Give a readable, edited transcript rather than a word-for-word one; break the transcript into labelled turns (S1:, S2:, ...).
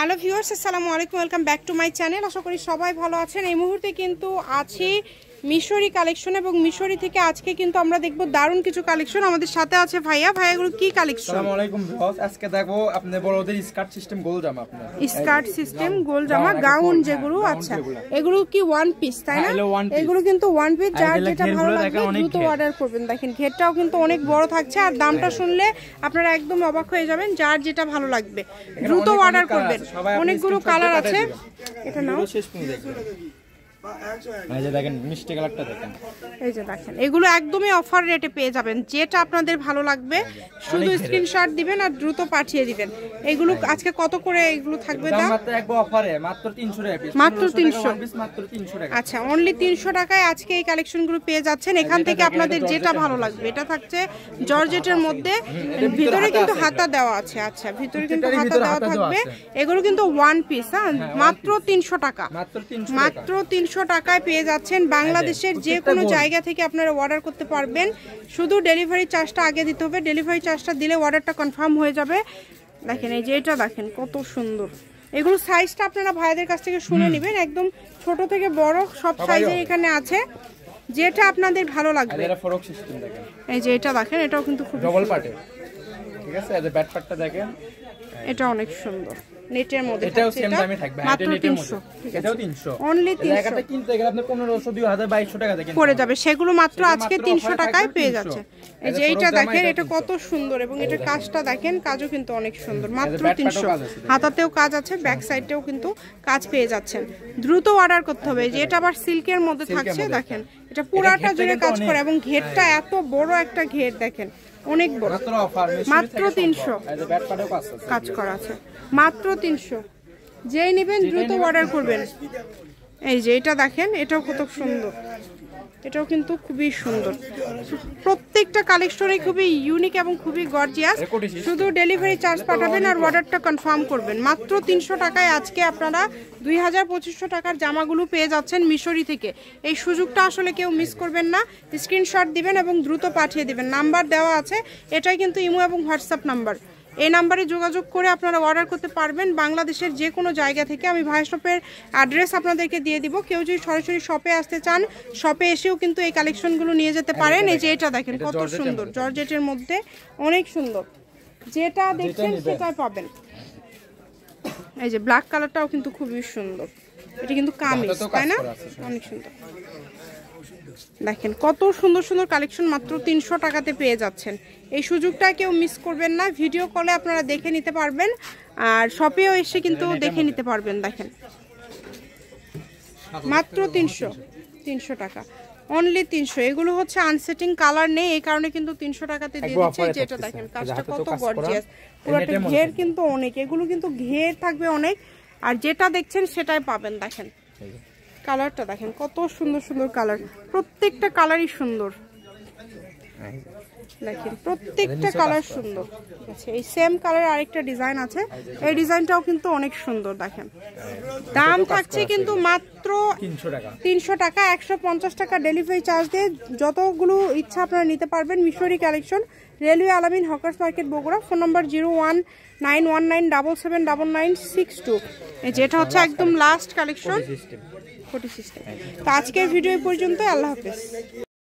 S1: Hello viewers, আসসালামু আলাইকুম, welcome back to my channel. আশা করি সবাই ভালো আছেন। এই মুহূর্তে কিন্তু আছি মিশরি কালেকশন এবং মিশরি থেকে আজকে কিন্তু আমরা দেখব দারুণ কিছু কালেকশন। আমাদের সাথে আছে ভাইয়া। এগুলো কি কালেকশন?
S2: আসসালামু আলাইকুম ভিউয়ার্স, আজকে দেখো আপনি বড়দের স্কার্ট সিস্টেম গোল জামা, আপনার
S1: স্কার্ট সিস্টেম গোল জামা গাউন যেগুলো। আচ্ছা, এগুলো কি ওয়ান পিস তাই না? এগুলো কিন্তু ওয়ান পিস, যার যেটা ভালো লাগবে দ্রুত অর্ডার করবেন। দেখেন ঘেরটাও কিন্তু অনেক বড় থাকছে, আর দামটা শুনলে আপনারা একদম অবাক হয়ে যাবেন। যার যেটা ভালো লাগবে দ্রুত অর্ডার করবেন। অনেকগুলো কালার আছে, এটা নাও।
S2: এই যে দেখেন মিষ্টি কালারটা দেখেন,
S1: এই যে দেখেন এগুলো একদমই অফার রেটে পেয়ে যাবেন। যেটা আপনাদের ভালো লাগবে শুধু স্ক্রিনশট দিবেন আর দ্রুত পাঠিয়ে দিবেন। এগুলো আজকে কত করে এগুলো থাকবে? দাম
S2: মাত্র একবার অফারে মাত্র 300 টাকা পিস,
S1: মাত্র 300
S2: মাত্র 300 টাকা।
S1: আচ্ছা, অনলি 300 টাকায় আজকে এই কালেকশনগুলো পেয়ে যাচ্ছেন। এখান থেকে আপনাদের যেটা ভালো লাগবে। এটা থাকছে জর্জেটের মধ্যে, ভিতরে কিন্তু হাতা দেওয়া আছে। আচ্ছা, ভিতরে কিন্তু হাতা দেওয়া থাকবে। এগুলো কিন্তু ওয়ান পিস, হ্যাঁ, মাত্র 300 টাকা। মাত্র 300 টাকায় পেয়ে যাচ্ছেন। বাংলাদেশের যে কোনো জায়গা থেকে আপনারা অর্ডার করতে পারবেন। শুধু ডেলিভারি চার্জটা আগে দিতে হবে। ডেলিভারি চার্জটা দিলে অর্ডারটা কনফার্ম হয়ে যাবে। দেখেন এই যে এটা দেখেন কত সুন্দর। এগুলো সাইজটা আপনারা ভাইদের কাছ থেকে শুনে নেবেন। একদম ছোট থেকে বড় সব সাইজের এখানে আছে, যেটা আপনাদের ভালো লাগবে।
S2: এটা ফরক সিস্টেম দেখেন,
S1: এই যে এটা দেখেন, এটাও কিন্তু খুব
S2: ডবল পার্টে, ঠিক আছে। এই যে ব্যাক পার্টটা দেখেন,
S1: এটা অনেক সুন্দর। নেটের মধ্যে
S2: এটাও সেম দামে থাকবে,
S1: মাত্র 300।
S2: এটাও 300,
S1: অনলি 300
S2: টাকা কিনতে গেলে আপনি 1500 2000 2200 টাকা দেখেন
S1: পড়ে যাবে। সেগুলো মাত্র আজকে 300 টাকায় পেয়ে যাচ্ছে। এই যে এইটা দেখেন, এটা কত সুন্দর এবং এটা কাজটা দেখেন, কাজও কিন্তু অনেক সুন্দর। মাত্র 300। হাতাতেও কাজ আছে, ব্যাক সাইডেও কিন্তু কাজ পেয়ে যাচ্ছেন। দ্রুত অর্ডার করতে হবে। যে এটা আবার সিল্কের মধ্যে থাকছে, দেখেন এটা পুরাটা জুড়ে কাজ করে এবং ঘেরটা এত বড় একটা ঘের দেখেন, অনেক বড়। মাত্র 300 কাজ করা আছে, মাত্র 300। যেই নেবেন দ্রুত অর্ডার করবেন। এই যে এটা দেখেন, এটাও কত সুন্দর। এটাও কিন্তু খুবই সুন্দর। প্রত্যেকটা কালেকশনে খুবই ইউনিক এবং খুবই গর্জিয়াস। শুধু ডেলিভারি চার্জ পাঠাবেন আর অর্ডারটা কনফার্ম করবেন। মাত্র 300 টাকায় আজকে আপনারা 2000-2500 টাকার জামাগুলো পেয়ে যাচ্ছেন মিশরি থেকে। এই সুযোগটা আসলে কেউ মিস করবেন না। স্ক্রিনশট দিবেন এবং দ্রুত পাঠিয়ে দিবেন। নাম্বার দেওয়া আছে, এটাই কিন্তু ইমো এবং হোয়াটসঅ্যাপ নাম্বার। এই নাম্বারে যোগাযোগ করে আপনারা অর্ডার করতে পারবেন বাংলাদেশের যে কোনো জায়গা থেকে। আমি ভাই শপের অ্যাড্রেস আপনাদেরকে দিয়ে দিব। কেউ যদি সরাসরি শপে আসতে চান, শপে এসেও কিন্তু এই কালেকশনগুলো নিয়ে যেতে পারেন। এই যে এটা দেখেন কত সুন্দর, জর্জেটের মধ্যে অনেক সুন্দর। যেটা দেখছেন সেটাই পাবেন। এই যে ব্ল্যাক কালারটাও কিন্তু খুবই সুন্দর। এটা কিন্তু কামিজ, তাই না? অনেক সুন্দর। দেখেন কত সুন্দর সুন্দর কালেকশন মাত্র 300 টাকাতে পেয়ে যাচ্ছেন। এই সুযোগটা কেউ মিস করবেন না। ভিডিও কলে আপনারা দেখে নিতে পারবেন, আর শপেও এসে কিন্তু দেখে নিতে পারবেন। দেখেন মাত্র 300 টাকা, অনলি 300। এগুলো হচ্ছে আনসেটিং কালার নেই, এই কারণে কিন্তু 300 টাকাতে দিয়ে দিচ্ছে। যেটা দেখেন কাজটা কত গর্জিয়াস, পুরোটা ঘের কিন্তু অনেক। এগুলো কিন্তু ঘের থাকবে অনেক, আর যেটা দেখছেন সেটাই পাবেন। দেখেন কালারটা দেখেন কত সুন্দর সুন্দর কালার, প্রত্যেকটা কালারই সুন্দর। দেখেন প্রত্যেকটা কালার সুন্দর। আচ্ছা, এই সেম কালার আরেকটা ডিজাইন আছে, এই ডিজাইনটাও কিন্তু অনেক সুন্দর। দেখেন দাম থাকছে কিন্তু মাত্র 300 টাকা। 150 টাকা ডেলিভারি চার্জ দিয়ে যতগুলো ইচ্ছা আপনারা নিতে পারবেন। মিশরি কালেকশন, রেলওয়ে আলামিন, hawkers market, Bogura. Phone number 01919779962। যেটা হচ্ছে একদম লাস্ট কালেকশন, কোটি সিস্টেম। তো আজকের ভিডিও পর্যন্ত, আল্লাহ হাফেজ।